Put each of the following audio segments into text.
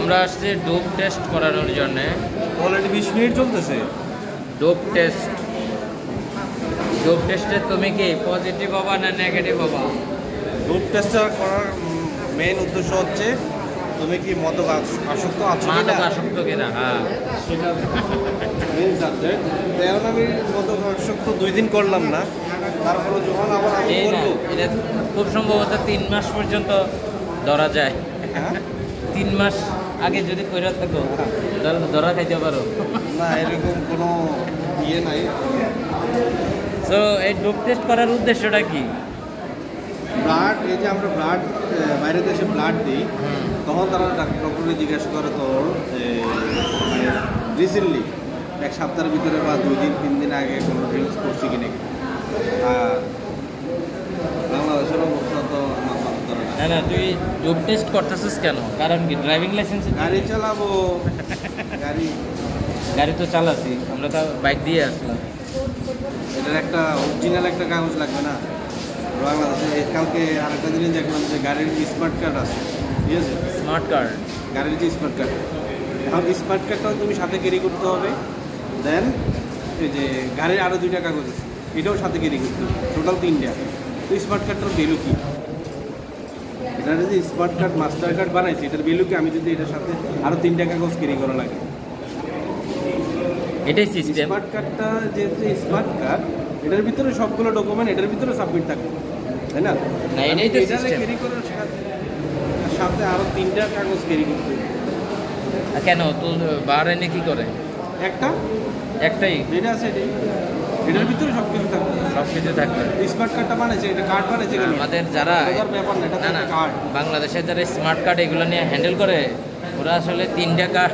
আমরা আসছি dope test করানোর জন্য। অলরেডি 20 মিনিট চলতেছে ডোপ টেস্টে তুমি কি পজিটিভ হবা না নেগেটিভ হবা? ডোপ টেস্টটা করার মেইন উদ্দেশ্য হচ্ছে তুমি কি মাদক আসক্ত আছো কিনা, মাদক আসক্ত কিনা। হ্যাঁ, সেটা মেইন সাবজেক্ট। এখন আমি মাদক আসক্ত 2 দিন করলাম না, তারপরে যখন আবার আমি এই না, করবো। এটা খুব সম্ভবত 3 মাস পর্যন্ত ধরা যায়। হ্যাঁ 3 মাস আগে যদি কইরা থাকো তাহলে ধরা খাইতে পারো। না, এরকম কোনো ইয়ে নাই। সো এই ডোপ টেস্ট করার উদ্দেশ্যটা কি? ব্লাড, এই যে আমরা ব্লাড বাইরে দেশে ব্লাড দিই, তখন তারা ডক্টরে জিজ্ঞাসা করে তোর মানে রিসেন্টলি 1 সপ্তাহের ভিতরে বা 2 দিন 3 দিন আগে কোনো ড্রিঙ্কস করছি কিনা। আর বাংলাদেশের অবস্থা তো মাথা ধরে না। না না, তুই ডোপ টেস্ট করতেছিস কেন? কারণ কি? Driving licence? গাড়ি চালাবো, গাড়ি তো চালাচ্ছি, আমরা তো বাইক দিয়ে আসলাম। এটার একটা অরিজিনাল একটা কাগজ লাগবে না বাংলাদেশে। কালকে আরেকটা জিনিস দেখলাম যে গাড়ির স্মার্ট কার্ড আছে, ঠিক আছে? স্মার্ট কার্ড, গাড়ির যে স্মার্ট কার্ড, এখন স্মার্ট কার্ডটাও তুমি সাথে ক্যারি করতে হবে। দেন এই যে গাড়ির আরও 2টা কাগজ আছে, এটাও সাথে ক্যারি করতে হবে, টোটাল 3টা। তো স্মার্ট কার্ডটার ভ্যালু কী? এটার যে স্মার্ট কার্ড মাস্টার কার্ড বানাইছে, এটার ভ্যালু কি আমি যদি এটার সাথে আরও 3টা কাগজ ক্যারি করা লাগে? এটাই সিস্টেম। স্মার্ট কার্ডটা যেহেতু স্মার্ট কার্ড, এটার ভিতরে সবগুলো ডকুমেন্ট এটার ভিতরে সাবমিট থাকবে, তাই না? না, এটাই তো এটারে সিস্টেম। ক্যারি করার সাথে আরও 3টা কাগজ ক্যারি করতে হবে। কেন তো বাহরাইনে কি করে? একটাই যেটা আছে এটার ভিতরে সব কিছু থাকবে, সব কিছু থাকবে। স্মার্ট কার্ডটা বানাইছে, এটা কার্ড বানাইছে কেন? আমাদের যারা ওটার ব্যাপার না, এটা তো একটা কার্ড। বাংলাদেশের যারা স্মার্ট কার্ড এগুলো নিয়ে হ্যান্ডেল করে, ওরা আসলে 3টা কার্ড,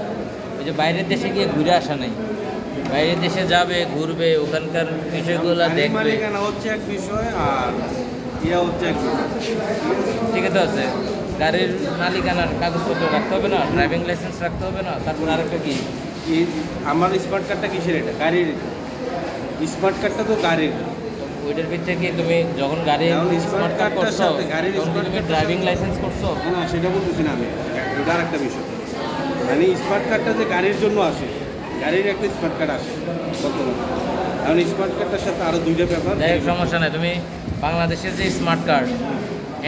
ওই যে বাইরের দেশে গিয়ে ঘুরে আসা নাই, বাইরের দেশে যাবে, ঘুরবে, ওখানকার বিষয়গুলো দেখবে। মালিকানা হচ্ছে এক বিষয়, আর ইয়া হচ্ছে এক বিষয়। ঠিক আছে, গাড়ির মালিকানার কাগজপত্র রাখতে হবে না, ড্রাইভিং লাইসেন্স রাখতে হবে না, তারপর আরেকটা কি? আমার স্মার্ট কার্ডটা কিসের? এটা গাড়ির স্মার্ট কার্ডটা তো গাড়ির। ওইটার ভিতরে কি তুমি যখন গাড়ি স্মার্ট কার্ড করছো, তুমি ড্রাইভিং লাইসেন্স করছো? না, সেটা বলতেছি না আমি, ওটা আরেকটা বিষয়। মানে স্মার্ট কার্ডটা যে গাড়ির জন্য আসে, গাড়ির একটা স্মার্ট কার্ড আসে বর্তমানে। এখন স্মার্ট কার্ডটার সাথে আরও 2টা পেপার। যাই হোক, সমস্যা নাই। তুমি বাংলাদেশের যে স্মার্ট কার্ড,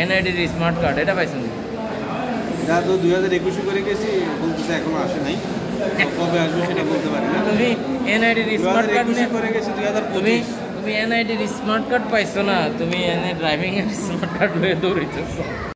এনআইডির স্মার্ট কার্ড, এটা পাইছো? যা তো 2021 করে গেছি, বলতেছে এখনো আসে নাই, কবে আসবে সেটা বলতে পারি না। তুমি এনআইডির স্মার্ট কার্ড করে গেছি 2025। তুমি এনআইডির স্মার্ট কার্ড পাইছো না, তুমি এনে ড্রাইভিং এর স্মার্ট কার্ড লয়ে দৌড়াইতেছো।